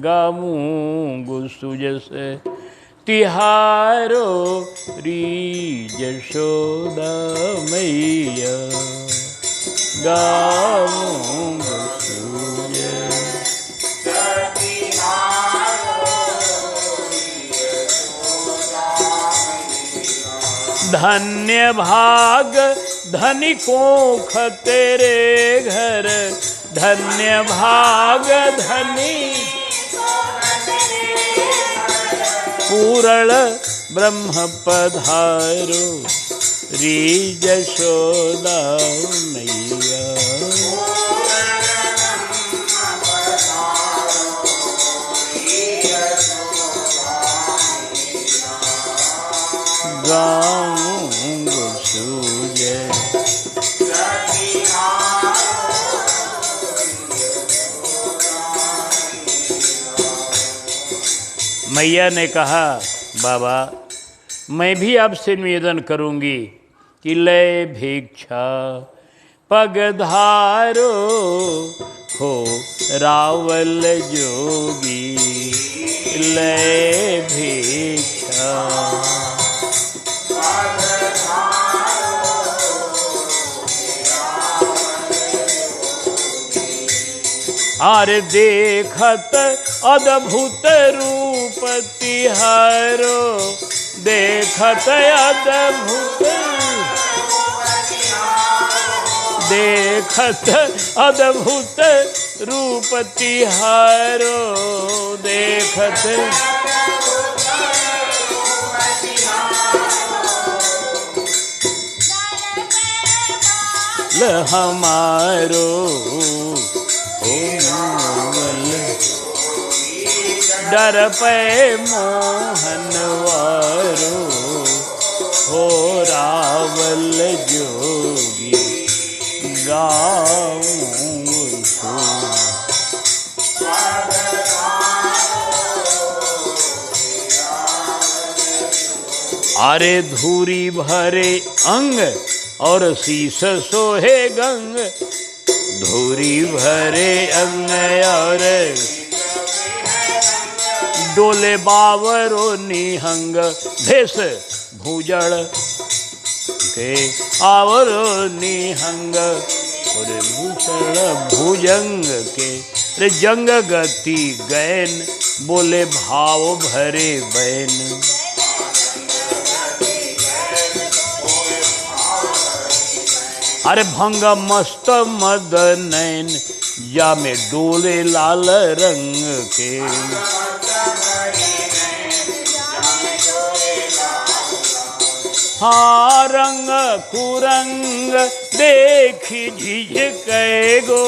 गाऊं सुजस तिहारो री यशोदा मैया गाऊं सुजस धन्य भाग धनिकों तेरे घर धन्य भाग धनी पूर्ण ब्रह्म पधारो री यशोदा मैया गाऊं सूझे मैया ने कहा बाबा मैं भी आपसे निवेदन करूंगी कि लय भिक्षा पगधारो हो रावल जोगी लय भिक्षा आरे देखत अद्भुत रूप तिहारो देखत अद्भुत देखत अद्भुत रूप तिहारो देखत ल हमारो डर पे मोहन वारो हो रावल जोगी गाऊं अरे धूरी भरे अंग और शीस सोहे गंग धूरी भरे अंग और डोले बावरो निहंग भेष भूजड़ के आवरो निहंग और भूषण भुजंग के रे जंग गति गैन बोले भाव भरे बैन अरे भंग मस्त मद नैन या में डोले लाल रंग के हाँ रंग कुरंग देखी झिझकै गो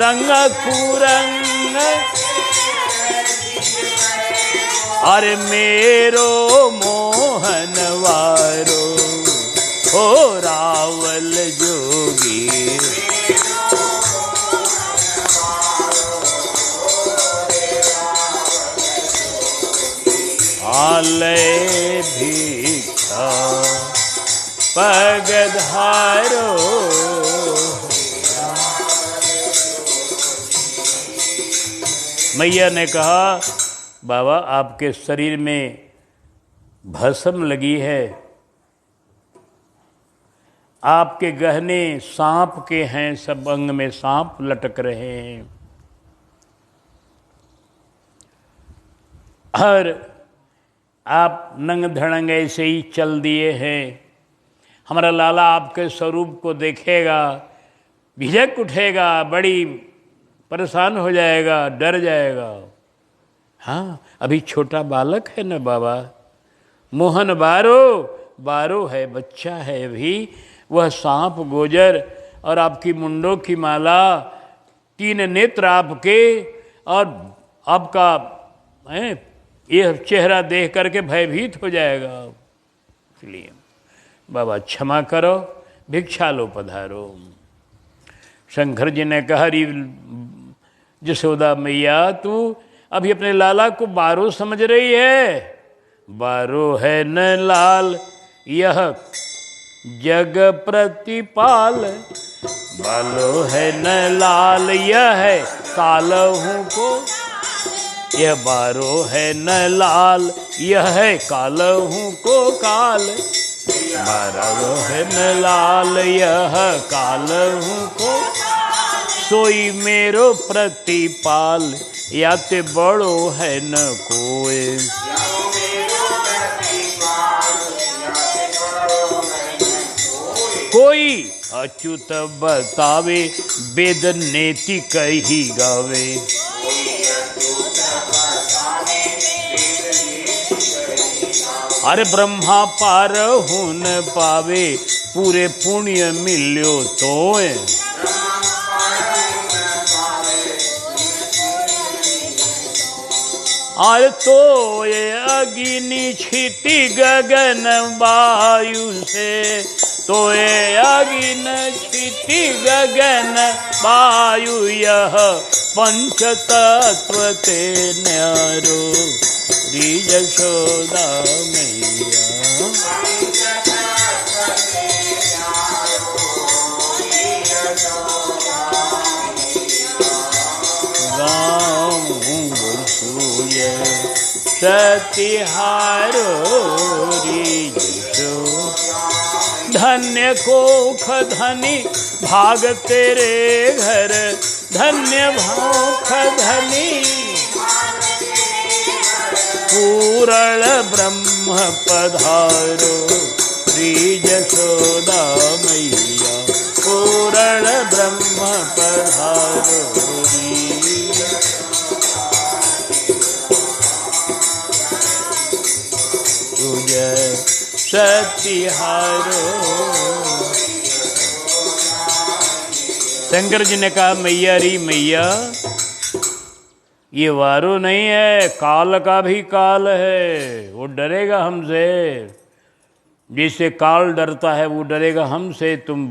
रंग कुरंग अरे मेरो मोहन वारो हो रावल जोगी आलय भिक्षा पगधारो मैया ने कहा बाबा आपके शरीर में भस्म लगी है आपके गहने सांप के हैं सब अंग में सांप लटक रहे हैं और आप नंग धड़ंग ऐसे ही चल दिए हैं हमारा लाला आपके स्वरूप को देखेगा झिझक उठेगा बड़ी परेशान हो जाएगा डर जाएगा हाँ अभी छोटा बालक है ना बाबा मोहन बारो है बच्चा है अभी वह सांप गोजर और आपकी मुंडों की माला 3 नेत्र आपके और आपका यह चेहरा देख करके भयभीत हो जाएगा इसलिए बाबा क्षमा करो भिक्षा लो पधारो शंकर जी ने कहा री यशोदा मैया तू अभी अपने लाला को बारो समझ रही है बारो है न लाल यह जग प्रतिपाल बालो है न लाल यह है कालहू को, यह बारो है न लाल यह है कालहू को काल, बारो है न लाल यह कालहू को, सोई मेरो प्रतिपाल याते बड़ो है न कोई। कोई अच्युत बतावे वेद नेति कही गावे, अरे ब्रह्मा पार हो न पावे पूरे पुण्य मिल्यो तोय, अरे तो ये अग्नि छिटी गगन वायु से, तो ये अग्नि छिटी गगन वायु यह पंच तत्व ते न्यारो श्री यशोदा मैया। सतिहारो धन्य कोख धनी भाग तेरे घर, धन्य भोख धनी पूरण ब्रह्म पधारो श्री यशोदा मैया, पूरण ब्रह्म पधारो। सतिहारो। शंकर जी ने कहा मैया री मैया, ये वारो नहीं है, काल का भी काल है, वो डरेगा हमसे, जिससे काल डरता है वो डरेगा हमसे। तुम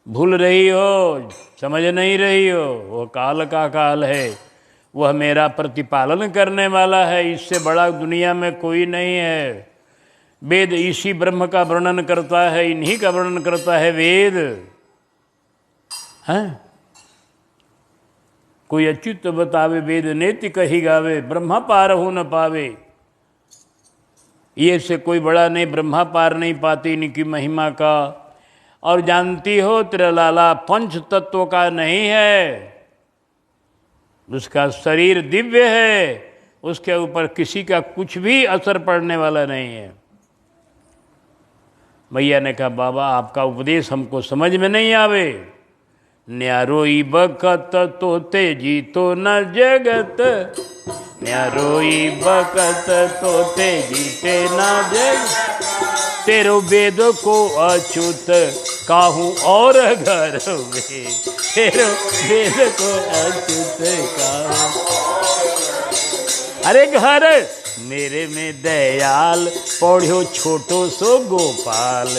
भूल रही हो, समझ नहीं रही हो, वो काल का काल है, वह मेरा प्रतिपालन करने वाला है, इससे बड़ा दुनिया में कोई नहीं है। वेद इसी ब्रह्म का वर्णन करता है, इन्हीं का वर्णन करता है वेद। हैं कोई अच्युत बतावे वेद नेति कही गावे, ब्रह्मा पार हो न पावे, ये से कोई बड़ा नहीं, ब्रह्मा पार नहीं पाती इनकी महिमा का। और जानती हो तेरा लाला पंच तत्व का नहीं है, उसका शरीर दिव्य है, उसके ऊपर किसी का कुछ भी असर पड़ने वाला नहीं है। मैया ने कहा बाबा आपका उपदेश हमको समझ में नहीं आवे, न्यारोई बकत तो तेजी तो न जगत, न्यारोई बकत तो तेजी ते न जगत, तेरो वेद को अच्युत काहू और घर में, तेरो वेद को अच्युत काहू। अरे घर मेरे में दयाल पौढ़्यो छोटो सो गोपाल,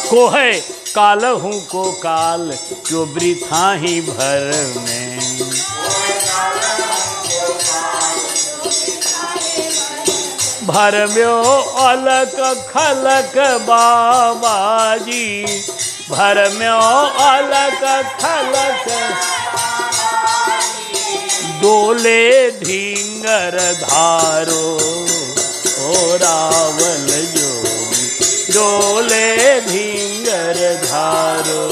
को है कालहू को काल जो वृथा ही भर में, भरम्यो अलक खलक बाबाजी, भरम्यो अलक खलक डोले धींगर धारो, ओ रावल जोगी डोले धींगर धारो।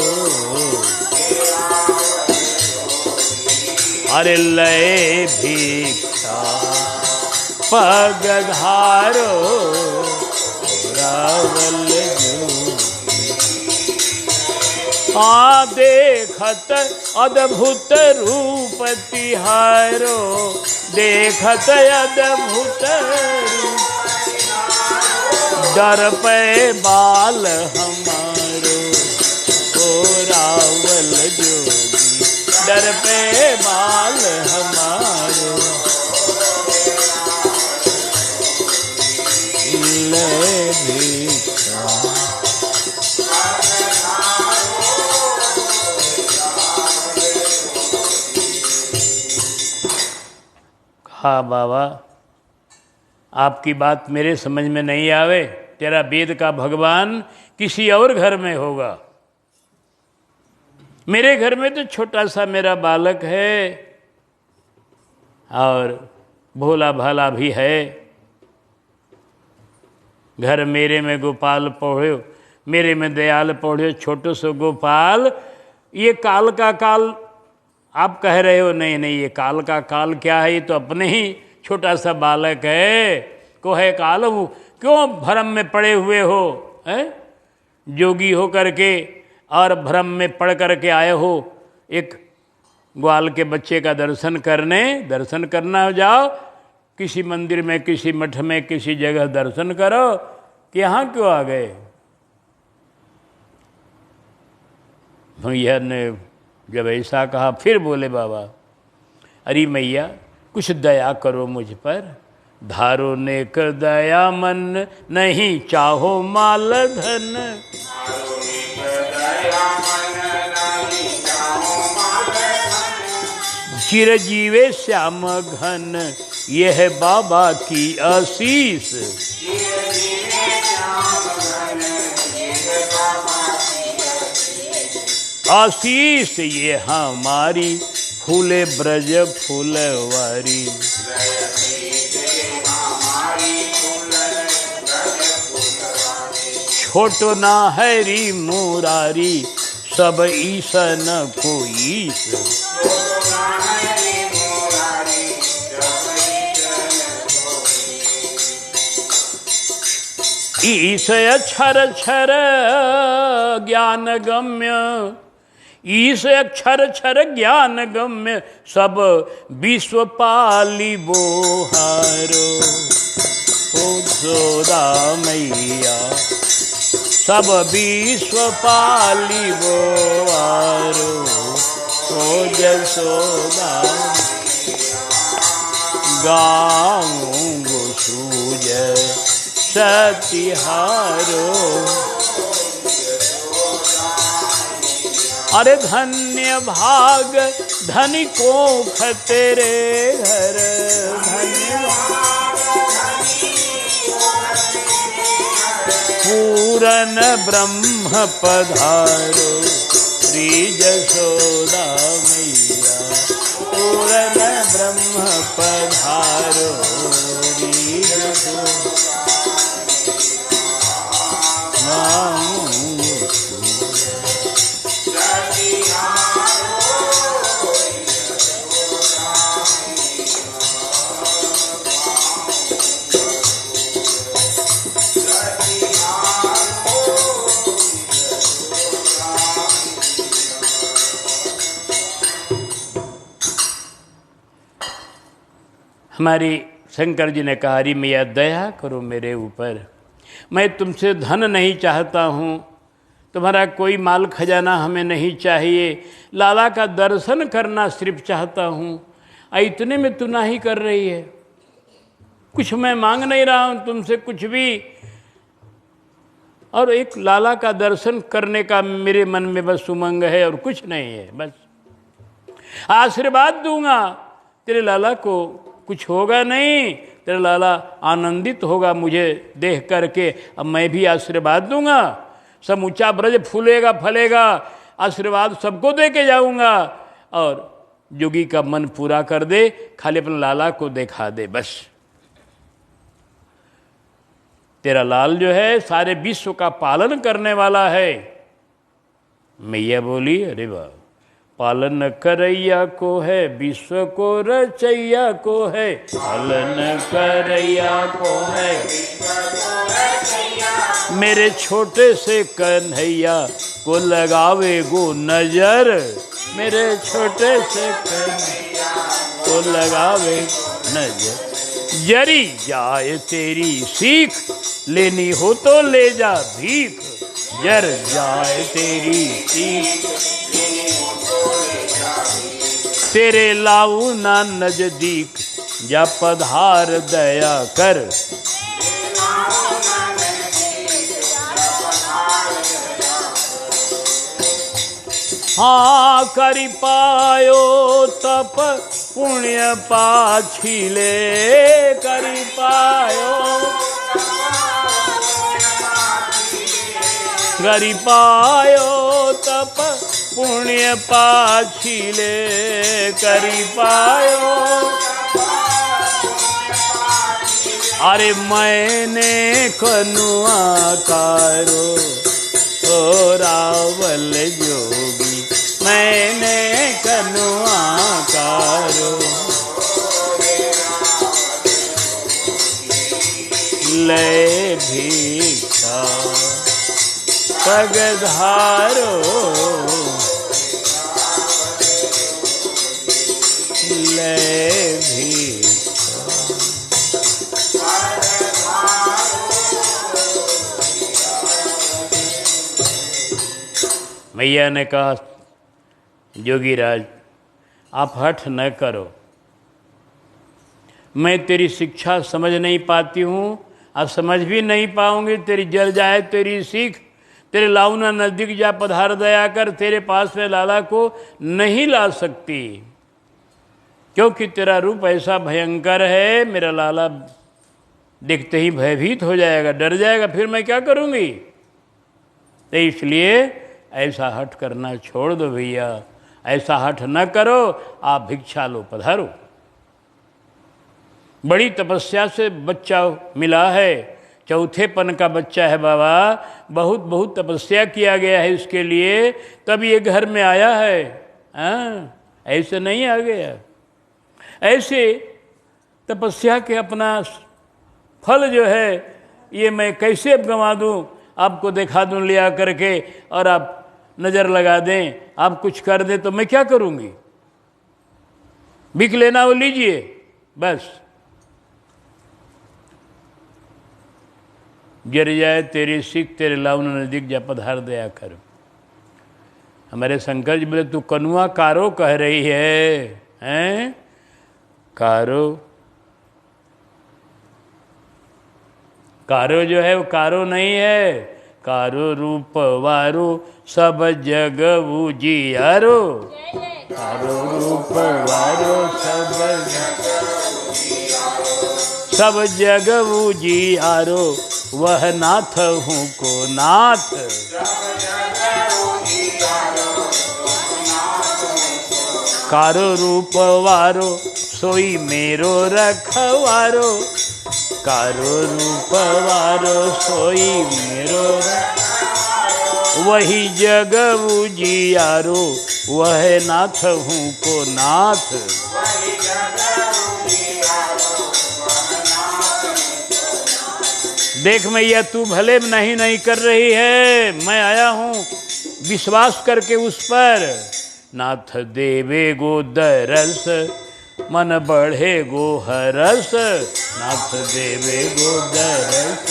अरे लय भिक्षा पग धारो, रावल जोगी। आ देखत अद्भुत रूप तिहारो, देखत अद्भुत रूप, डर पे बाल हमारो, ओ रावल जोगी डर पे बाल हमारो। ले भिक्षा हाँ बाबा आपकी बात मेरे समझ में नहीं आवे, तेरा वेद का भगवान किसी और घर में होगा। मेरे घर में तो छोटा सा मेरा बालक है और भोला भाला भी है। घर मेरे में गोपाल पढ़ो, मेरे में दयाल पढ़ो, छोटो सो गोपाल। ये काल का काल आप कह रहे हो, नहीं नहीं, ये काल का काल क्या है, ये तो अपने ही छोटा सा बालक है। को है काल हूँ, क्यों भ्रम में पड़े हुए हो? है जोगी हो करके और भ्रम में पड़ करके आए हो एक ग्वाल के बच्चे का दर्शन करने। दर्शन करना जाओ किसी मंदिर में, किसी मठ में, किसी जगह दर्शन करो कि यहाँ क्यों आ गए? भैया ने जब ऐसा कहा फिर बोले बाबा, अरे मैया कुछ दया करो मुझ पर। धारो नेक दया मन, नहीं चाहो माल धन। चिरजीवे श्याम घन, यह है बाबा की आशीष। आशीष ये हमारी, फूले ब्रज फूलवारी। छोटो ना हरी मुरारी, सब ईसन को ईश। ईश अक्षर क्षर ज्ञान गम्य, ईश अक्षर क्षर ज्ञान गम्य, सब विश्व पाली बोहारो। ओ जोदा मैया सब विश्व पाली बोहारो। ओ जसोदा गाऊं सूज सतिहारो। अरे धन्य भाग धनिकों खतरे घर, धन्य पूरन ब्रह्म पधारो। श्री जसोदा मैया पूरन ब्रह्म पधारो। श्री जसोदा हमारी शंकर जी ने कहा, अरे मैया दया करो मेरे ऊपर, मैं तुमसे धन नहीं चाहता हूँ, तुम्हारा कोई माल खजाना हमें नहीं चाहिए, लाला का दर्शन करना सिर्फ चाहता हूँ। इतने में तू ना ही कर रही है। कुछ मैं मांग नहीं रहा हूँ तुमसे कुछ भी, और एक लाला का दर्शन करने का मेरे मन में बस उमंग है और कुछ नहीं है। बस आशीर्वाद दूंगा, तेरे लाला को कुछ होगा नहीं, तेरा लाला आनंदित होगा मुझे देख करके। अब मैं भी आशीर्वाद दूंगा, समूचा ब्रज फूलेगा फलेगा, आशीर्वाद सबको दे के जाऊंगा, और जोगी का मन पूरा कर दे, खाली अपने लाला को दिखा दे बस। तेरा लाल जो है सारे विश्व का पालन करने वाला है। मैया बोली, अरे वाह, पालन करैया को है, विश्व को रचैया को है। पालन करैया को है, मेरे छोटे से कन्हैया को लगावे गो नजर। मेरे छोटे से कन्हैया को लगावे नजर। जरी जाए तेरी सीख, लेनी हो तो ले जा भीख। जर जाए तेरी सीख, तेरे लाऊ ना नजदीक, जा पधार दया कर। हाँ करी पायो तप पुण्य पाछिले, करी पायो करी पायो तप पुण्य पाछिले, करी पायो। अरे मैंने कनुआ कारो ओ रावल जोगी, मैंने कनुआ कारो। ले भिक्षा पग धारो, ले भिक्षा। मैया ने कहा जोगीराज आप हठ न करो, मैं तेरी शिक्षा समझ नहीं पाती हूँ, अब समझ भी नहीं पाऊंगी। तेरी जल जाए तेरी सीख, तेरे लाउना नज़दीक जा पधार दया कर, तेरे पास में लाला को नहीं ला सकती, क्योंकि तेरा रूप ऐसा भयंकर है। मेरा लाला देखते ही भयभीत हो जाएगा, डर जाएगा, फिर मैं क्या करूँगी। तो इसलिए ऐसा हठ करना छोड़ दो भैया, ऐसा हठ न करो, आप भिक्षा लो पधारो। बड़ी तपस्या से बच्चा मिला है, चौथेपन का बच्चा है बाबा, बहुत बहुत तपस्या किया गया है इसके लिए, तब ये घर में आया है। ऐसे नहीं आ गया। ऐसे तपस्या के अपना फल जो है ये मैं कैसे अब गंवा दूँ, आपको दिखा दूँ लिया करके और आप नज़र लगा दें, आप कुछ कर दें तो मैं क्या करूँगी। भीख लेना वो लीजिए बस। गिर जाए तेरी सिख, तेरे लाउन नज़दीक जा पधार दया कर। हमारे शंकर जी बोले तू कनुआ कारो कह रही है, हैं कारो। कारो जो है वो कारो नहीं है, कारो रूप वारो सब जग उजियारो, कारो रूप वारो सब जग उजियारो, वह नाथ हूँ को नाथ। कारो रूप वारो सोई मेरो रखवारो, कारो रूप वारो सोई मेरो, वही जग उजियारो, वह नाथ हूँ को नाथ। देख मैया तू भले नहीं कर रही है, मैं आया हूँ विश्वास करके उस पर। नाथ देवे गो दरस मन बढ़े गो हरस, नाथ देवे गो दरस।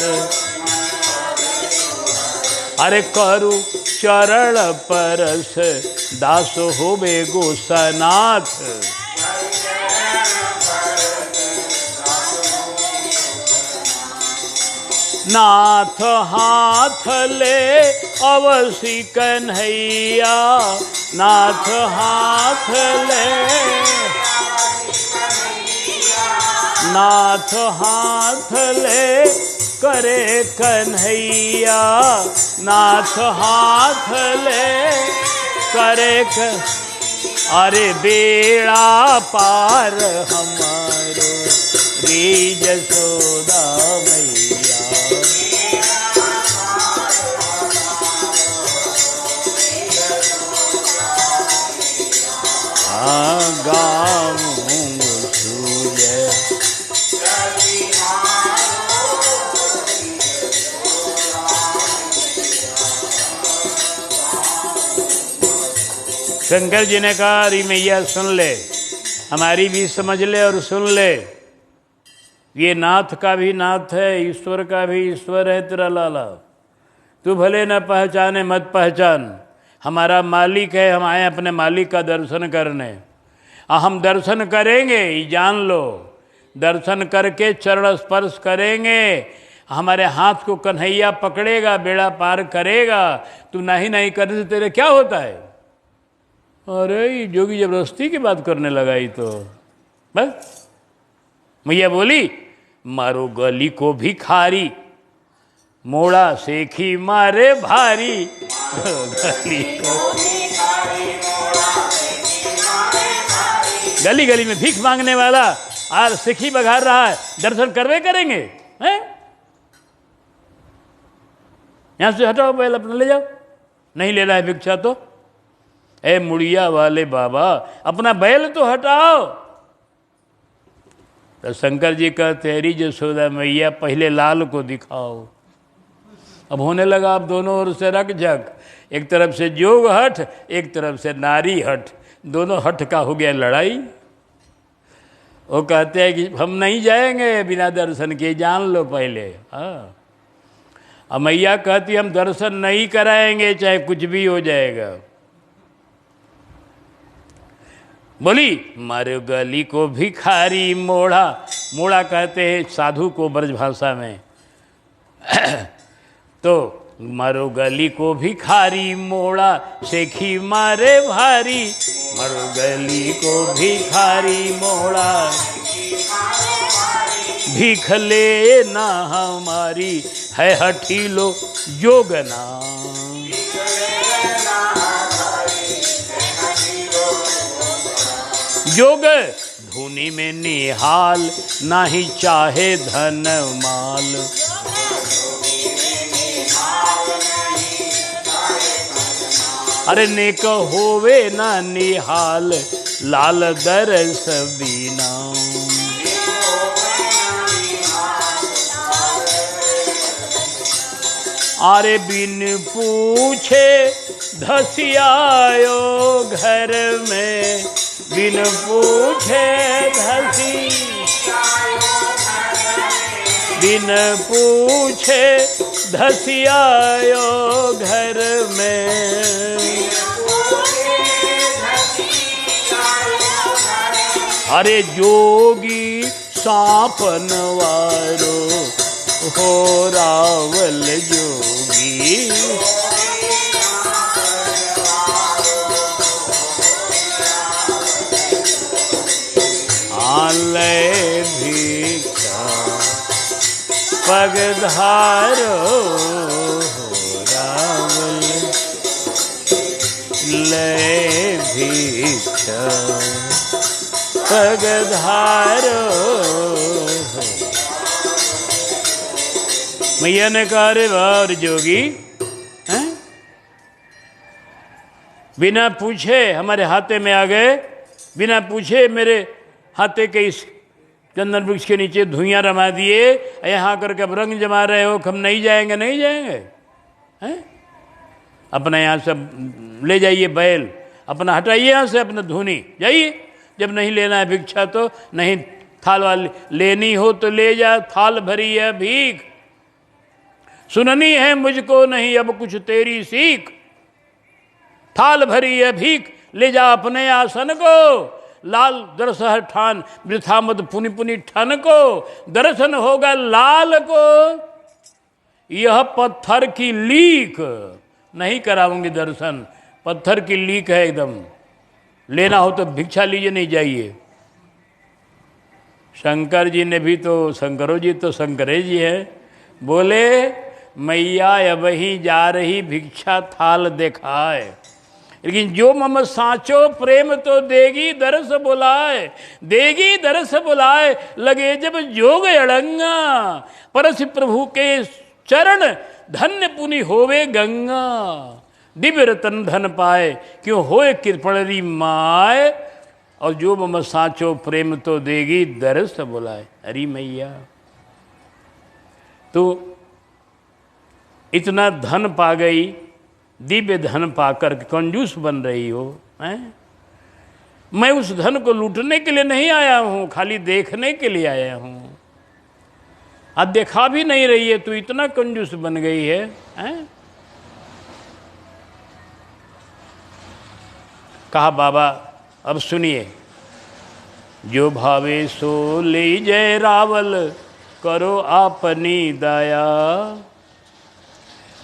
अरे करु चरण परस दास होवे गो सनाथ। नाथ हाथ ले अवसी कन्हैया, नाथ हाथ ले, नाथ हाथ ले करे कन्हैया, नाथ हाथ ले करे अरे बेड़ा पार हमारो री जसोदा मैया। गाँव सूर्य शंकर जी ने कहा अरे मैया सुन ले, हमारी भी समझ ले और सुन ले। ये नाथ का भी नाथ है, ईश्वर का भी ईश्वर है तेरा लाला। तू भले न पहचाने मत पहचान, हमारा मालिक है, हम आए अपने मालिक का दर्शन करने। हम दर्शन करेंगे ये जान लो, दर्शन करके चरण स्पर्श करेंगे, हमारे हाथ को कन्हैया पकड़ेगा, बेड़ा पार करेगा। तू नहीं करने से तेरे क्या होता है। अरे ये जोगी जबरदस्ती की बात करने लगा ही तो बस। मैया बोली मारो गली को भिखारी, मोड़ा सेखी मारे भारी गली गली में भीख मांगने वाला आज सेखी बघार रहा है, दर्शन करवे करेंगे हैं? यहां से हटाओ बैल अपना ले जाओ, नहीं लेना है भिक्षा तो। ए मुड़िया वाले बाबा अपना बैल तो हटाओ। तो शंकर जी का तेरी यशोदा मैया पहले लाल को दिखाओ। अब होने लगा अब दोनों ओर से रक झक, एक तरफ से जोग हठ, एक तरफ से नारी हठ, दोनों हठ का हो गया लड़ाई। वो कहते हैं कि हम नहीं जाएंगे बिना दर्शन किए, जान लो पहले। हाँ, अब मैया कहती हम दर्शन नहीं कराएंगे चाहे कुछ भी हो जाएगा। बोली मारो गली को भिखारी मोड़ा, मोड़ा कहते हैं साधु को ब्रज भाषा में। तो मारो गली को भिखारी मोड़ा सेखी मारे भारी, मारो गली को भिखारी मोड़ा भीख ले ना हमारी है हठीलो जोगना। जोग धुनी में निहाल नाही चाहे धन माल, अरे नेक होवे ना निहाल लाल दरस बीना। अरे बिन पूछे धसियायो घर में, बिन पूछे बिन पूछे धसियायो घर में। अरे जोगी सांपनवारो हो रावल जोगी, आले भिक्षा पगधारो हो रावल ले भिक्षा पगधारो। मैया ने कहा रे वाह जोगी, हैं? बिना पूछे हमारे हाथे में आ गए, बिना पूछे मेरे हाथे के इस चंदन वृक्ष के नीचे धुइयां रमा दिए, यहाँ करके अब रंग जमा रहे हो, हम नहीं जाएंगे, नहीं जाएंगे हैं? अपना यहाँ से ले जाइए बैल, अपना हटाइए यहाँ से अपना धुनी, जाइए। जब नहीं लेना है भिक्षा तो नहीं, थाल वाली लेनी हो तो ले जा, थाल भरी है भीख, सुननी है मुझको नहीं अब कुछ तेरी सीख। थाल भरी है भीख, ले जा अपने आसन को, लाल दरसह ठान वृथा मत पुनि पुनि ठन को, दर्शन होगा लाल को। यह पत्थर की लीक, नहीं कराऊंगी दर्शन, पत्थर की लीक है एकदम। लेना हो तो भिक्षा लीजिए, नहीं जाइए। शंकर जी ने भी तो, शंकरो जी तो शंकरे जी है, बोले मैया अब ही जा रही भिक्षा थाल दिखाए, लेकिन जो मम साचो प्रेम तो देगी दरस बुलाए, देगी दरस बुलाए। लगे जब जोग अड़ंगा, परस प्रभु के चरण धन्य पुनि होवे गंगा। दिव्य रतन धन पाए क्यों होए कृपणरी माय, और जो मम साचो प्रेम तो देगी दरस बुलाए। अरे मैया तो इतना धन पा गई, दिव्य धन पाकर कंजूस बन रही हो हैं? मैं उस धन को लूटने के लिए नहीं आया हूँ, खाली देखने के लिए आया हूँ। आज देखा भी नहीं रही है, तू इतना कंजूस बन गई है हैं? कहा बाबा अब सुनिए, जो भावे सो ले जय रावल, करो आपनी दया।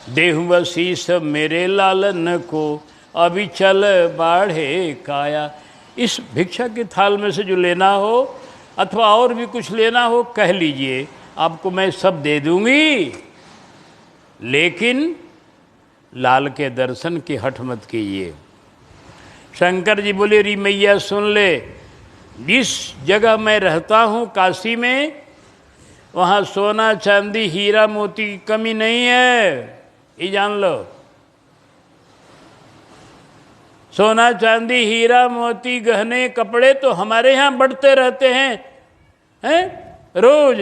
देहु वशीष मेरे लालन को, अभी चल बाढ़े काया। इस भिक्षा की थाल में से जो लेना हो अथवा और भी कुछ लेना हो कह लीजिए, आपको मैं सब दे दूंगी। लेकिन लाल के दर्शन की हठ मत कीजिए। शंकर जी बोले, री मैया सुन ले, जिस जगह मैं रहता हूँ काशी में, वहाँ सोना चांदी हीरा मोती की कमी नहीं है, ये जान लो। सोना चांदी हीरा मोती गहने कपड़े तो हमारे यहाँ बढ़ते रहते हैं रोज।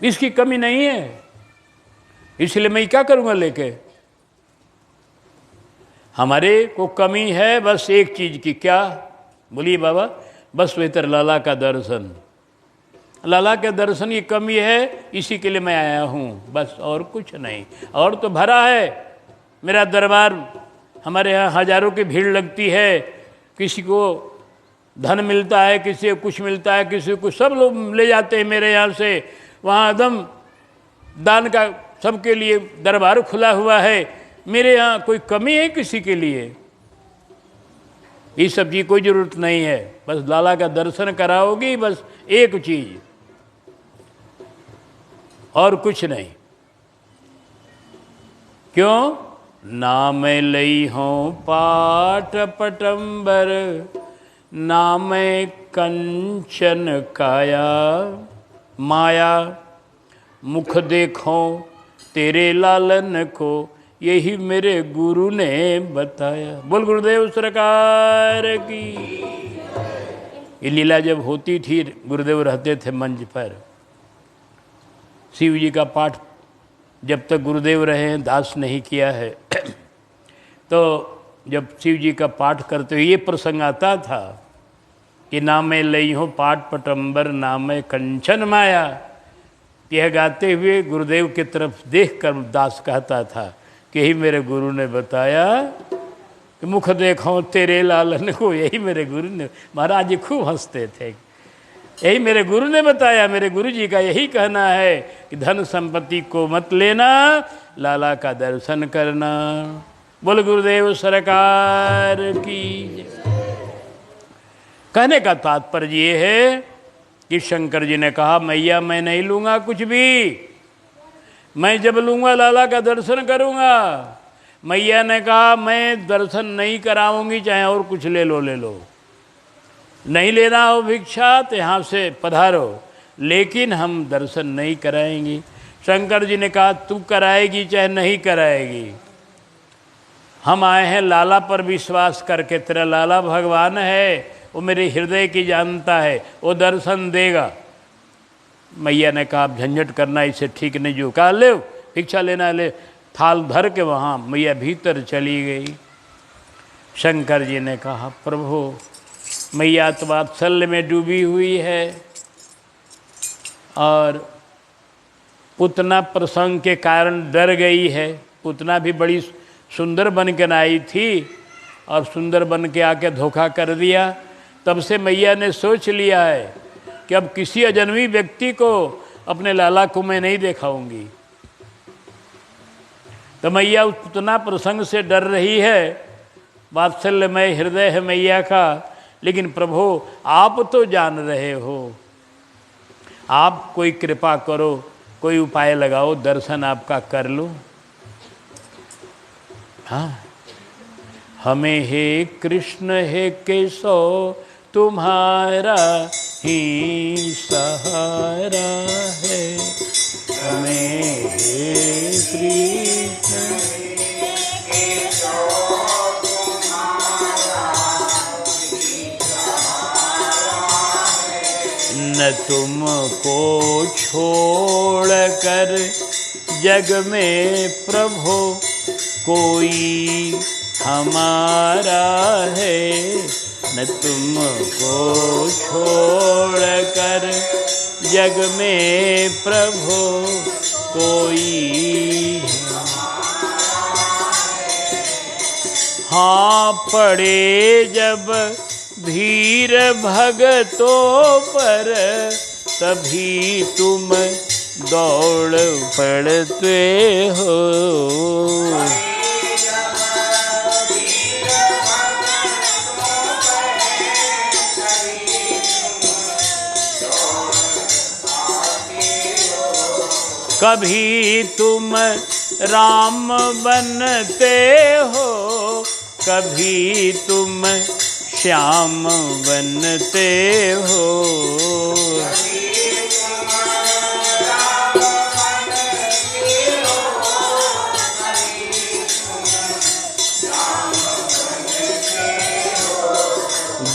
इसकी कमी नहीं है, इसलिए मैं क्या करूँगा लेके। हमारे को कमी है बस एक चीज़ की, क्या? बोलिए बाबा। बस वेतर लाला का दर्शन, लाला के दर्शन की कमी है, इसी के लिए मैं आया हूँ, बस और कुछ नहीं। और तो भरा है मेरा दरबार, हमारे यहाँ हजारों की भीड़ लगती है, किसी को धन मिलता है, किसी को कुछ मिलता है, किसी को, सब लोग ले जाते हैं मेरे यहाँ से। वहाँ एकदम दान का सबके लिए दरबार खुला हुआ है। मेरे यहाँ कोई कमी है किसी के लिए? इस सब की कोई ज़रूरत नहीं है, बस लाला का दर्शन कराओगी, बस एक चीज़, और कुछ नहीं। क्यों? नाम लई हों पाट पटंबर, नाम कंचन काया, माया मुख देखो तेरे लालन को, यही मेरे गुरु ने बताया। बोल गुरुदेव सरकार की। ये लीला जब होती थी, गुरुदेव रहते थे मंच पर, शिव जी का पाठ जब तक गुरुदेव रहे हैं, दास नहीं किया है तो जब शिव जी का पाठ करते हुए ये प्रसंग आता था कि नामे लई हो पाठ पटंबर, नामे कंचन माया, यह गाते हुए गुरुदेव की तरफ देखकर दास कहता था कि यही मेरे गुरु ने बताया, कि मुख देखो तेरे लालन को, यही मेरे गुरु ने। महाराज जी खूब हंसते थे। यही मेरे गुरु ने बताया, मेरे गुरु जी का यही कहना है कि धन संपत्ति को मत लेना, लाला का दर्शन करना। बोल गुरुदेव सरकार की। कहने का तात्पर्य ये है कि शंकर जी ने कहा, मैया मैं नहीं लूँगा कुछ भी, मैं जब लूँगा लाला का दर्शन करूँगा। मैया ने कहा, मैं दर्शन नहीं कराऊँगी, चाहे और कुछ ले लो, ले लो, नहीं लेना हो भिक्षा तो यहाँ से पधारो, लेकिन हम दर्शन नहीं कराएंगी। शंकर जी ने कहा, तू कराएगी चाहे नहीं कराएगी, हम आए हैं लाला पर विश्वास करके, तेरा लाला भगवान है, वो मेरे हृदय की जानता है, वो दर्शन देगा। मैया ने कहा, झंझट करना इसे ठीक नहीं। जो कहा ले भिक्षा लेना ले, थाल धर के वहाँ मैया भीतर चली गई। शंकर जी ने कहा, प्रभु मैया तो वात्सल्य में डूबी हुई है, और पुतना प्रसंग के कारण डर गई है। पुतना भी बड़ी सुंदर बन के आई थी, और सुंदर बन के आके धोखा कर दिया। तब से मैया ने सोच लिया है कि अब किसी अजनबी व्यक्ति को अपने लाला को मैं नहीं दिखाऊंगी। तो मैया उस पुतना प्रसंग से डर रही है। वात्सल्यमय हृदय है मैया का, लेकिन प्रभु आप तो जान रहे हो, आप कोई कृपा करो, कोई उपाय लगाओ, दर्शन आपका कर लो। हाँ, हमें हे कृष्ण हे केशव तुम्हारा ही सहारा है, हमें हे कृष्ण न तुमको छोड़ कर जग में प्रभु कोई हमारा है, न तुमको छोड़ कर जग में प्रभु कोई। हाँ पड़े जब भीर भगतों पर, तभी तुम दौड़ पड़ते हो। कभी तुम राम बनते हो, कभी तुम श्याम बनते हो।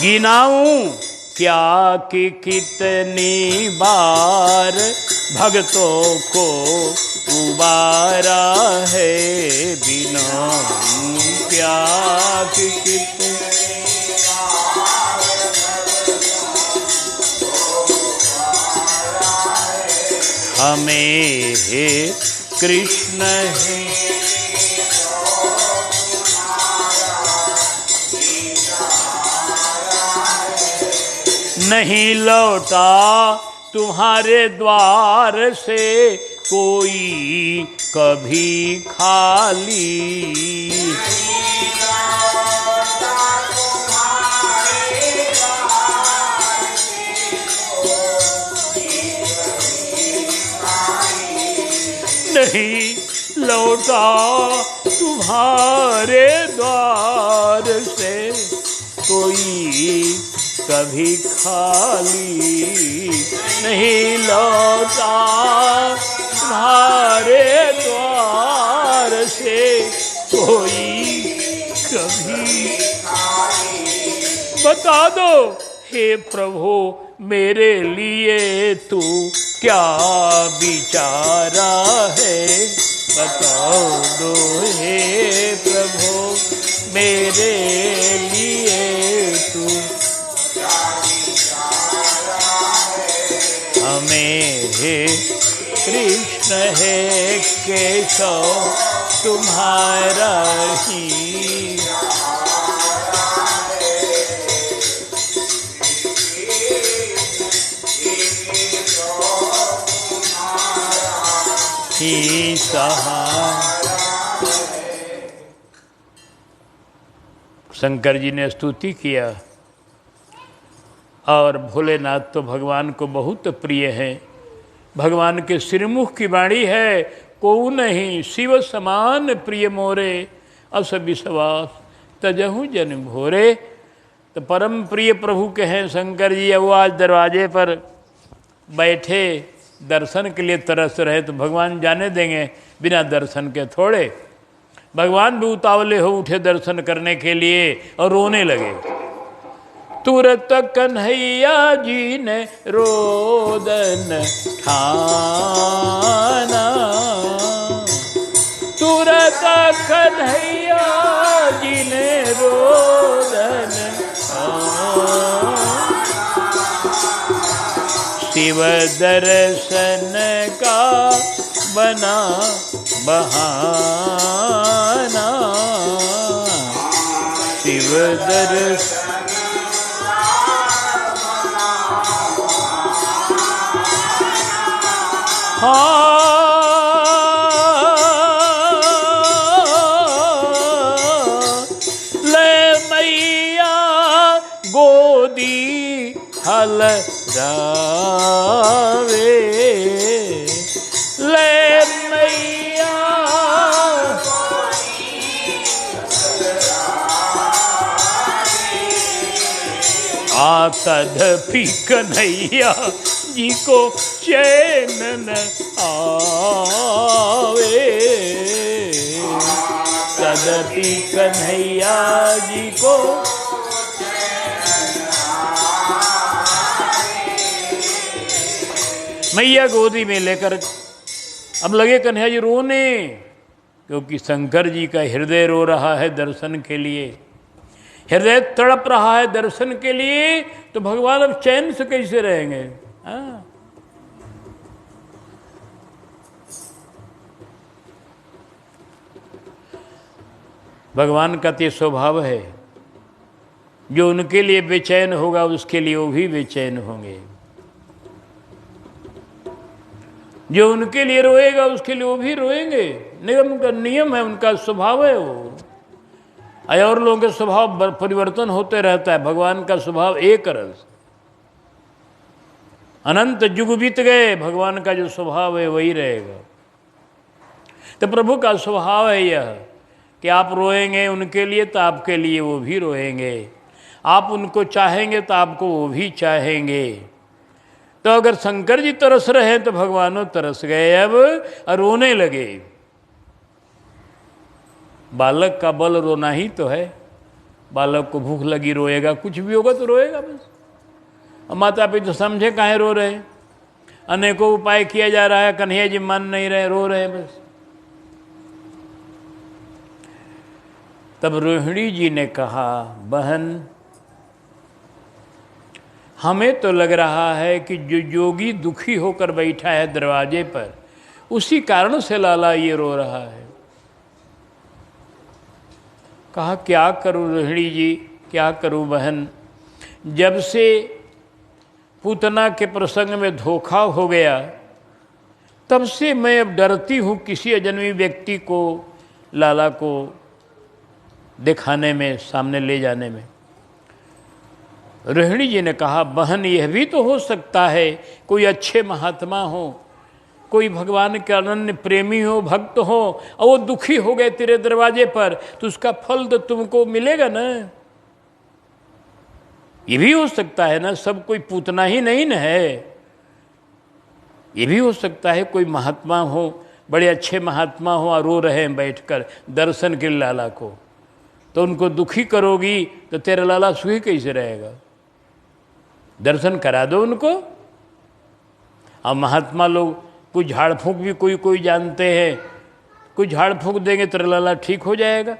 गिनाऊं क्या कि कितनी बार भक्तों को उबारा है, गिनाऊं क्या कि कितनी हमें हे कृष्ण है नहीं लौटा तुम्हारे द्वार से कोई कभी खाली। नहीं लौटा तुम्हारे द्वार से कोई कभी खाली, नहीं लौटा तुम्हारे द्वार से कोई कभी। बता दो हे प्रभु मेरे लिए तू क्या विचारा है, बताओ दो हे प्रभु मेरे लिए तू हमें हे कृष्ण हे केशव तुम्हारा ही शंकर जी ने स्तुति किया और भोलेनाथ तो भगवान को बहुत प्रिय है। भगवान के श्रीमुख की वाणी है, को नहीं शिव समान प्रिय मोरे, अस विश्वास तजहु जन भोरे। तो परम प्रिय प्रभु के हैं शंकर जी। वो आज दरवाजे पर बैठे दर्शन के लिए तरस रहे तो भगवान जाने देंगे बिना दर्शन के थोड़े। भगवान भी उतावले हो उठे दर्शन करने के लिए और रोने लगे। तुरत कन्हैया जी ने रोदन ठाना, तुरत कन्हैया जी ने रोदन ठाना, शिव दर्शन का बना बहाना, शिव दर्शन ले मैया गोदी हलरावे, ले मैया तदपि कन्हैया जी को चैन न आवे, तदपि कन्हैया जी को मैया गोदी में लेकर अब लगे कन्हैया जी रोने, क्योंकि शंकर जी का हृदय रो रहा है दर्शन के लिए, हृदय तड़प रहा है दर्शन के लिए। तो भगवान अब चैन से कैसे रहेंगे? भगवान का तो स्वभाव है, जो उनके लिए बेचैन होगा उसके लिए वो भी बेचैन होंगे, जो उनके लिए रोएगा उसके लिए वो भी रोएंगे। नियम का नियम है, उनका स्वभाव है वो। और लोगों के स्वभाव परिवर्तन होते रहता है, भगवान का स्वभाव एक रस। अनंत युग बीत गए, भगवान का जो स्वभाव है वही रहेगा। तो प्रभु का स्वभाव है यह कि आप रोएंगे उनके लिए तो आपके लिए वो भी रोएंगे, आप उनको चाहेंगे तो आपको वो भी चाहेंगे। तो अगर शंकर जी तरस रहे तो भगवानों तरस गए अब और रोने लगे। बालक का बल रोना ही तो है। बालक को भूख लगी रोएगा, कुछ भी होगा तो रोएगा बस। और माता पिता समझे काहे रो रहे, अनेकों उपाय किया जा रहा है, कन्हैया जी मान नहीं रहे, रो रहे हैं बस। तब रोहिणी जी ने कहा, बहन हमें तो लग रहा है कि जो योगी दुखी होकर बैठा है दरवाजे पर, उसी कारण से लाला ये रो रहा है। कहा क्या करूं रोहिणी जी, क्या करूं बहन, जब से पूतना के प्रसंग में धोखा हो गया तब से मैं अब डरती हूँ किसी अजनबी व्यक्ति को लाला को दिखाने में, सामने ले जाने में। रोहिणी जी ने कहा, बहन यह भी तो हो सकता है कोई अच्छे महात्मा हो, कोई भगवान के अनन्य प्रेमी हो, भक्त हो, और वो दुखी हो गए तेरे दरवाजे पर, तो उसका फल तो तुमको मिलेगा ना। ये भी हो सकता है ना, सब कोई पूतना ही नहीं न है। ये भी हो सकता है कोई महात्मा हो, बड़े अच्छे महात्मा हो और रो रहे हैं बैठकर दर्शन के लाला को, तो उनको दुखी करोगी तो तेरा लाला सुखी कैसे रहेगा। दर्शन करा दो उनको। अब महात्मा लोग कुछ झाड़ फूंक भी कोई कोई जानते हैं, कुछ झाड़ फूंक देंगे तेरा लाला ठीक हो जाएगा।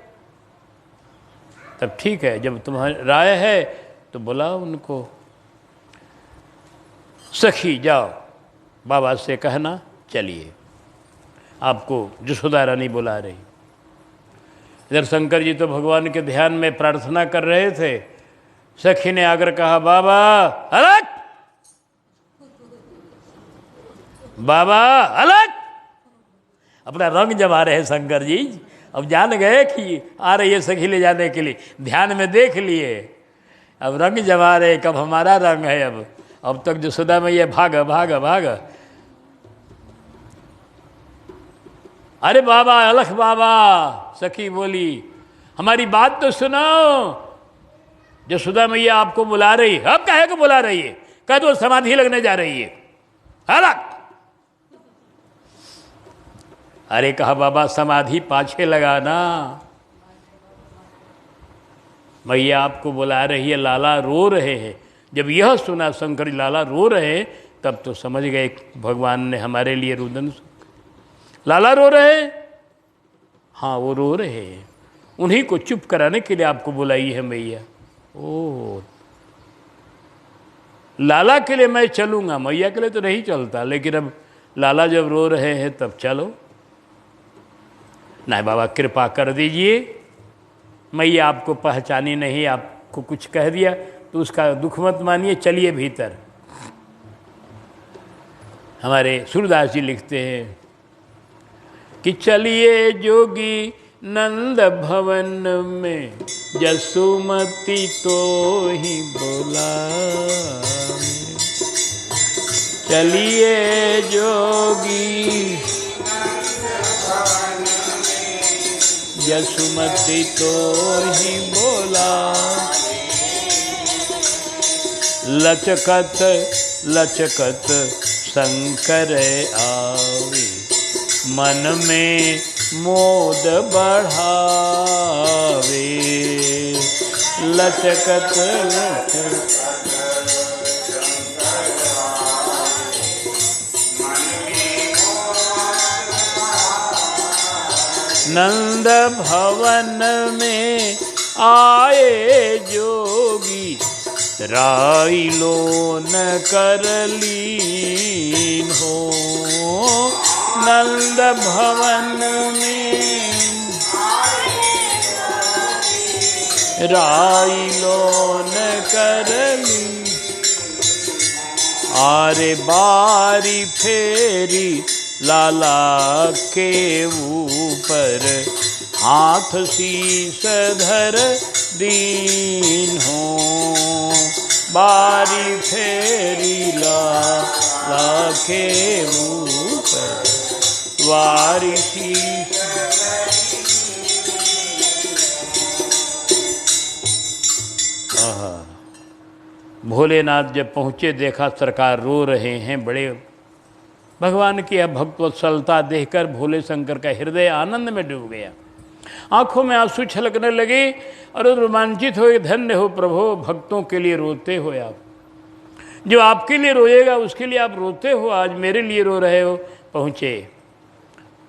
तब ठीक है, जब तुम्हारी राय है तो बुलाओ उनको। सखी जाओ बाबा से कहना चलिए, आपको जसोदा रानी बुला रही। इधर शंकर जी तो भगवान के ध्यान में प्रार्थना कर रहे थे। सखी ने आकर कहा, बाबा अलग, बाबा अलग। अपना रंग जमा रहे शंकर जी, अब जान गए कि आ रही है सखी ले जाने के लिए, ध्यान में देख लिए, अब रंग जमा रहे, कब हमारा रंग है। अब तक जसोदा में ये भाग भाग भाग। अरे बाबा अलख बाबा, सखी बोली हमारी बात तो सुनो, जसोदा मैया आपको बुला रही है। अब काहे को बुला रही है, कह दो समाधि लगने जा रही है। अलग। अरे कहा बाबा समाधि पाछे लगाना, मैया आपको बुला रही है, लाला रो रहे हैं। जब यह सुना शंकर लाला रो रहे हैं, तब तो समझ गए भगवान ने हमारे लिए रुदन। लाला रो रहे हैं, हाँ वो रो रहे हैं, उन्हीं को चुप कराने के लिए आपको बुलाई है मैया। ओ लाला के लिए मैं चलूँगा, मैया के लिए तो नहीं चलता, लेकिन अब लाला जब रो रहे हैं तब चलो। नहीं बाबा कृपा कर दीजिए, मैया आपको पहचानी नहीं, आपको कुछ कह दिया तो उसका दुख मत मानिए, चलिए भीतर। हमारे सूरदास जी लिखते हैं कि चलिए जोगी नंद भवन में, जसुमती तो ही बोला। चलिए जोगी जसुमती तो ही बोला। लचकत लचकत शंकर आवे, मन में मोद बढ़ावे। लचकत लचकत नंद भवन में आए जोगी, राई लोन कर लीन हो। नंद भवन में राई लोन कर लीन। आरे बारी फेरी लाला के ऊपर, हाथ शीस धर दीन हो। बारी फेरी लाला के ऊपर, वारी शीस भोलेनाथ जब पहुँचे देखा सरकार रो रहे हैं, बड़े भगवान की भक्तवत्सलता देखकर भोले शंकर का हृदय आनंद में डूब गया, आंखों में आंसू छलकने लगे और रोमांचित हो, धन्य हो प्रभु, भक्तों के लिए रोते हो आप, जो आपके लिए रोएगा उसके लिए आप रोते हो, आज मेरे लिए रो रहे हो। पहुँचे,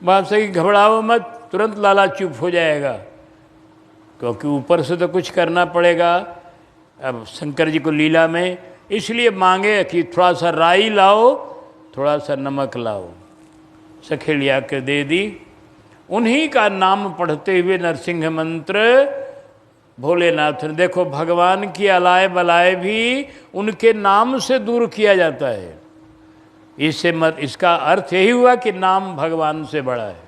बात सही, घबराओ मत, तुरंत लाला चुप हो जाएगा, क्योंकि ऊपर से तो कुछ करना पड़ेगा अब शंकर जी को लीला में, इसलिए मांगे कि थोड़ा सा राई लाओ, थोड़ा सा नमक लाओ, सखे लिया के दे दी। उन्हीं का नाम पढ़ते हुए नरसिंह मंत्र भोलेनाथ ने, देखो भगवान की अलाय बलाय भी उनके नाम से दूर किया जाता है, इससे मत, इसका अर्थ यही हुआ कि नाम भगवान से बड़ा है।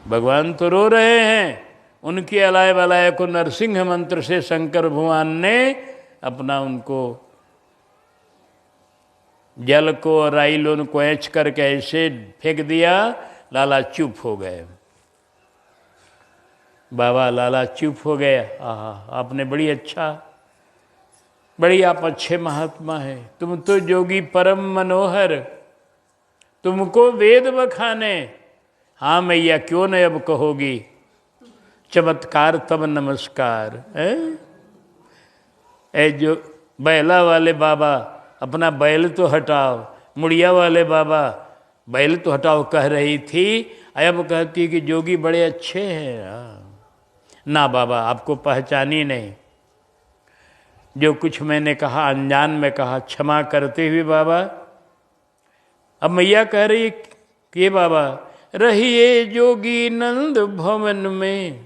भगवान तो रो रहे हैं, उनकी अलाय बलाय को नरसिंह मंत्र से शंकर भगवान ने अपना उनको जल को और राइलोन को ऐंच करके ऐसे फेंक दिया, लाला चुप हो गए। बाबा लाला चुप हो गए। आहा, आपने बड़ी अच्छा, बड़ी आप अच्छे महात्मा है, तुम तो जोगी परम मनोहर, तुमको वेद बखाने। हाँ मैया क्यों न अब कहोगी, चमत्कार तब नमस्कार है। ए जो बैला वाले बाबा, अपना बैल तो हटाओ, मुड़िया वाले बाबा बैल तो हटाओ कह रही थी, अब कहती कि जोगी बड़े अच्छे हैं। ना बाबा, आपको पहचानी नहीं, जो कुछ मैंने कहा अनजान में कहा, क्षमा करते हुए बाबा। अब मैया कह रही कि बाबा, रहिए जोगी नंद भवन में,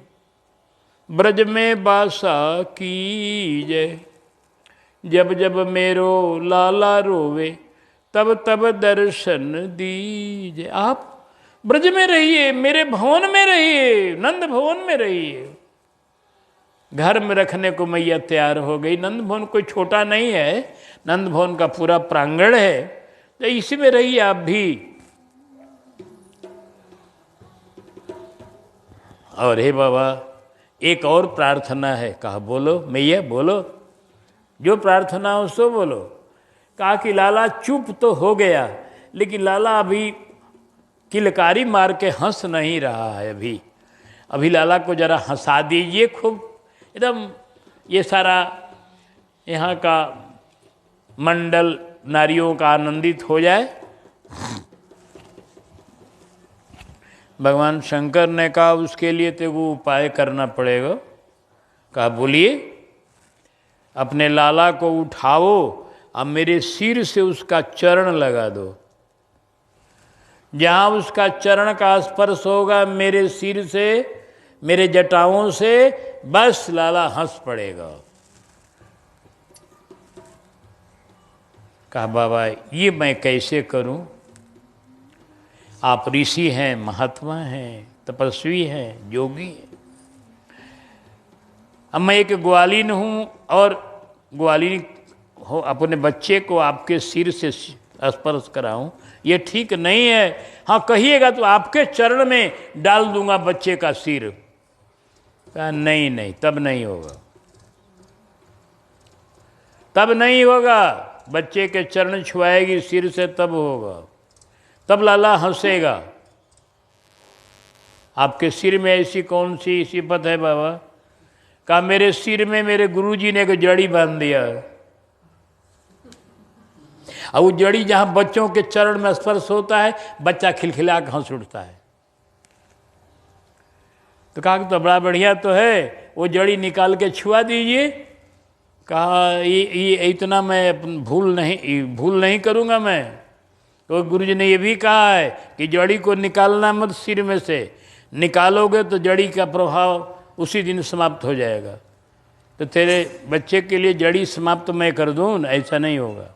ब्रज में बासा कीजय, जब जब मेरो लाला रोवे, तब तब दर्शन दीजिए। आप ब्रज में रहिए, मेरे भवन में रहिए, नंद भवन में रहिए। घर में रखने को मैया तैयार हो गई। नंद भवन कोई छोटा नहीं है, नंद भवन का पूरा प्रांगण है, तो इसी में रहिए आप भी। और हे बाबा, एक और प्रार्थना है। कहा बोलो मैया, बोलो, जो प्रार्थना हो सो बोलो। कहा कि लाला चुप तो हो गया, लेकिन लाला अभी किलकारी मार के हंस नहीं रहा है। अभी लाला को जरा हंसा दीजिए खूब, एकदम ये सारा यहाँ का मंडल नारियों का आनंदित हो जाए। भगवान शंकर ने कहा उसके लिए तो वो उपाय करना पड़ेगा। कहा बोलिए। अपने लाला को उठाओ और मेरे सिर से उसका चरण लगा दो। जहाँ उसका चरण का स्पर्श होगा मेरे सिर से, मेरे जटाओं से, बस लाला हंस पड़ेगा। कहा बाबा ये मैं कैसे करूं? आप ऋषि हैं, महात्मा हैं, तपस्वी हैं, योगी हैं। अब मैं एक ग्वालिन हूँ और ग्वालिन हो अपने बच्चे को आपके सिर से स्पर्श कराऊं, ये ठीक नहीं है। हाँ कहिएगा तो आपके चरण में डाल दूंगा बच्चे का सिर। कहा नहीं नहीं, तब नहीं होगा, तब नहीं होगा। बच्चे के चरण छुआएगी सिर से तब होगा, तब लाला हंसेगा। आपके सिर में ऐसी कौन सी सिफत है बाबा? कहा मेरे सिर में मेरे गुरुजी ने एक जड़ी बांध दिया, और वो जड़ी जहां बच्चों के चरण में स्पर्श होता है बच्चा खिलखिला के हंस उठता है। तो कहा तो बड़ा बढ़िया तो है, वो जड़ी निकाल के छुआ दीजिए। कहा ये इतना मैं भूल नहीं करूँगा मैं। तो गुरुजी ने ये भी कहा है कि जड़ी को निकालना मत सिर में से, निकालोगे तो जड़ी का प्रभाव उसी दिन समाप्त हो जाएगा। तो तेरे बच्चे के लिए जड़ी समाप्त मैं कर दूँ, ऐसा नहीं होगा।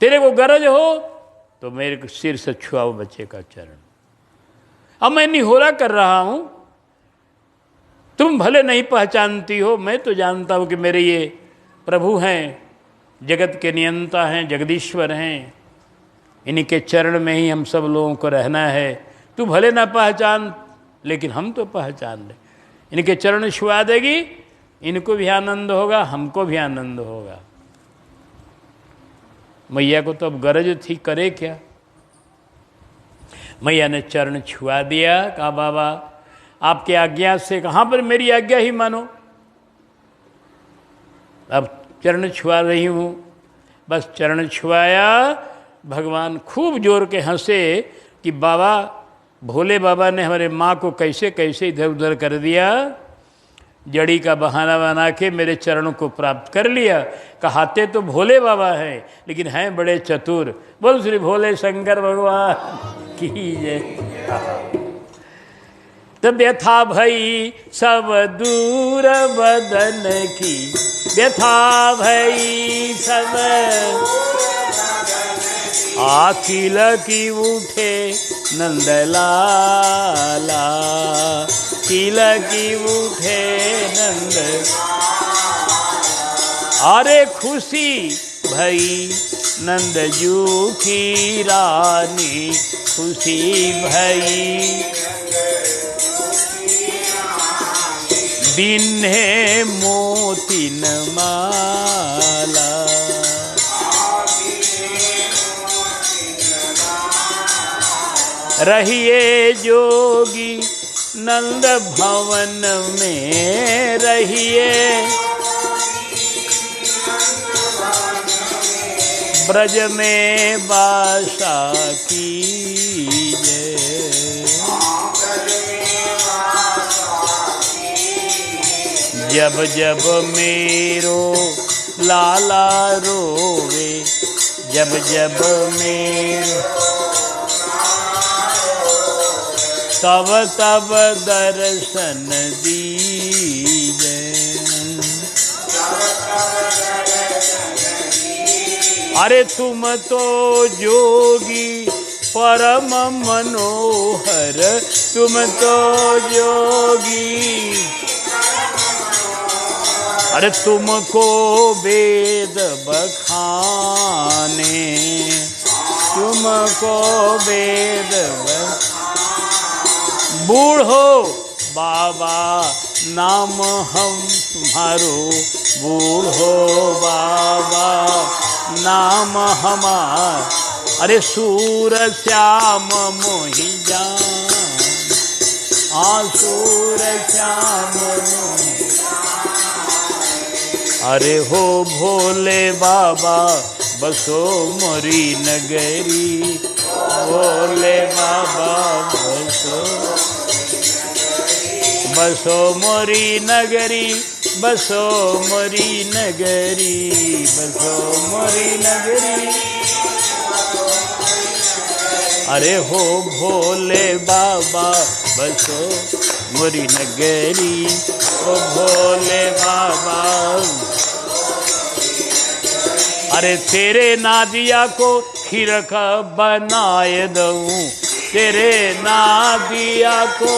तेरे को गरज हो तो मेरे सिर से छुआओ बच्चे का चरण। अब मैं निहोरा कर रहा हूँ, तुम भले नहीं पहचानती हो, मैं तो जानता हूँ कि मेरे ये प्रभु हैं, जगत के नियंता हैं, जगदीश्वर हैं, इन्हीं के चरण में ही हम सब लोगों को रहना है। तू भले ना पहचान, लेकिन हम तो पहचान रहे। इनके चरण छुआ देगी इनको भी आनंद होगा, हमको भी आनंद होगा। मैया को तो अब गरज थी, करे क्या। मैया ने चरण छुआ दिया, कहा बाबा आपके आज्ञा से, कहाँ पर मेरी आज्ञा ही मानो, अब चरण छुआ रही हूँ। बस चरण छुआया, भगवान खूब जोर के हंसे कि बाबा, भोले बाबा ने हमारे माँ को कैसे कैसे इधर उधर कर दिया, जड़ी का बहाना बना के मेरे चरणों को प्राप्त कर लिया। कहाते तो भोले बाबा हैं, लेकिन हैं बड़े चतुर। बोल श्री भोले शंकर भगवान की जय। तब व्यथा भई सब दूर बदन की, व्यथा भई सब अखिल की उठे नंदलाला, किल की उठे नंद। अरे खुशी भई नंदजू की रानी, खुशी भई बिन्हे मोतिन माला। रहिए जोगी नंद भवन में, रहिए ब्रज में बासा कीजिए। जब जब मेरो लाला रोवे, जब जब मेरो तब तब दर्शन दीजे। अरे तुम तो जोगी परम मनोहर, तुम तो जोगी। अरे तुमको वेद बखाने, तुमको वेद बूढ़ो बाबा नाम हम तुम्हारो, बूढ़ो बाबा नाम हमार। अरे सूर श्याम मोहि जान, सूर श्याम मोहि। अरे हो भोले बाबा बसो मोरी नगरी, भोले बाबा बसो, बसो मोरी नगरी, बसो मोरी नगरी, बसो मोरी नगरी। अरे हो भोले बाबा बसो मोरी नगरी, ओ भोले बाबा। अरे तेरे नादिया को खीर का बनाए दूं, तेरे नादिया को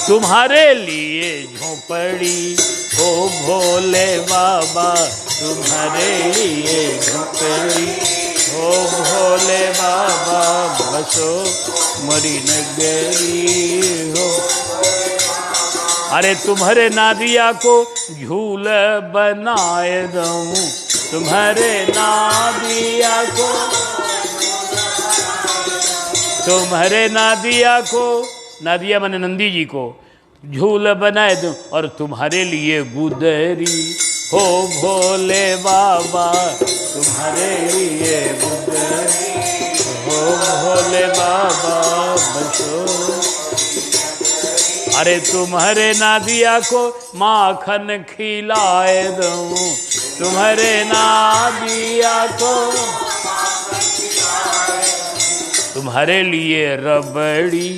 तुम्हारे लिए झोपड़ी, ओ भोले बाबा तुम्हारे लिए झोपड़ी, ओ भोले बाबा बसो मोरी नगरी हो। अरे तुम्हारे नादिया को झूल बनाए दूं, तुम्हारे नादिया को, तुम्हारे नादिया को, नादिया माने नंदी जी को झूल बनाए दूं, और तुम्हारे लिए गुदरी, हो भोले बाबा तुम्हारे लिए गुदरी, हो भोले बाबा बसो। अरे तुम्हारे नादिया को माखन खिलाए दूं, तुम्हारे नादिया को, तुम्हारे लिए रबड़ी,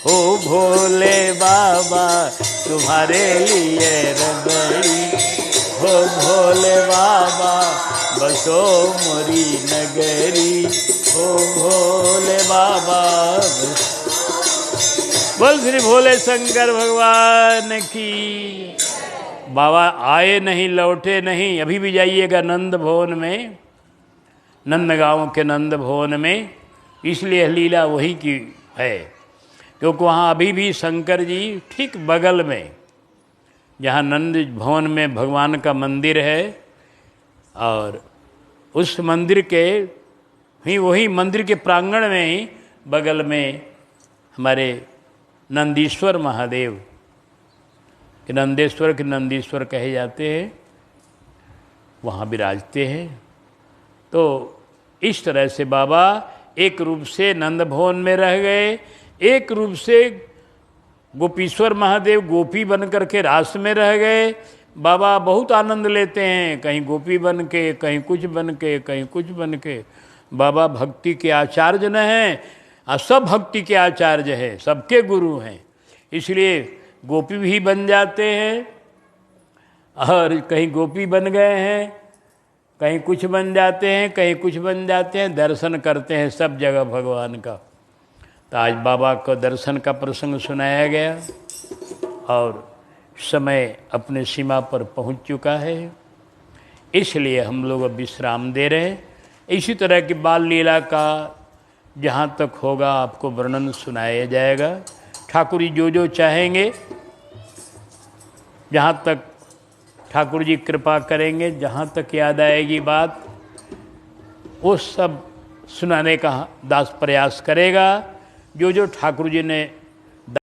हो भोले बाबा तुम्हारे लिए रबड़ी, हो भोले बाबा बसो मोरी नगरी, हो भोले बाबा। बोल श्री भोले शंकर भगवान की। बाबा आए नहीं, लौटे नहीं, अभी भी जाइएगा नंद भवन में, नंदगांव के नंद भवन में, इसलिए लीला वही की है, क्योंकि वहाँ अभी भी शंकर जी ठीक बगल में जहाँ नंद भवन में भगवान का मंदिर है, और उस मंदिर के ही वही मंदिर के प्रांगण में ही बगल में हमारे नंदीश्वर महादेव, कि नंदेश्वर के नंदीश्वर कहे जाते हैं, वहाँ विराजते हैं। तो इस तरह से बाबा एक रूप से नंद भवन में रह गए, एक रूप से गोपीश्वर महादेव गोपी बन करके रास में रह गए। बाबा बहुत आनंद लेते हैं, कहीं गोपी बन के, कहीं कुछ बन के, कहीं कुछ बन के। बाबा भक्ति के आचार्य न हैं, और सब भक्ति के आचार्य हैं, सबके गुरु हैं। इसलिए गोपी भी बन जाते हैं, और कहीं गोपी बन गए हैं, कहीं कुछ बन जाते हैं, कहीं कुछ बन जाते हैं, दर्शन करते हैं सब जगह भगवान का। तो आज बाबा को दर्शन का प्रसंग सुनाया गया, और समय अपने सीमा पर पहुंच चुका है, इसलिए हम लोग अब विश्राम दे रहे हैं। इसी तरह की बाल लीला का जहाँ तक होगा आपको वर्णन सुनाया जाएगा। ठाकुर जी जो चाहेंगे, जहाँ तक ठाकुर जी कृपा करेंगे, जहाँ तक याद आएगी बात, वो सब सुनाने का दास प्रयास करेगा। जो ठाकुर जी ने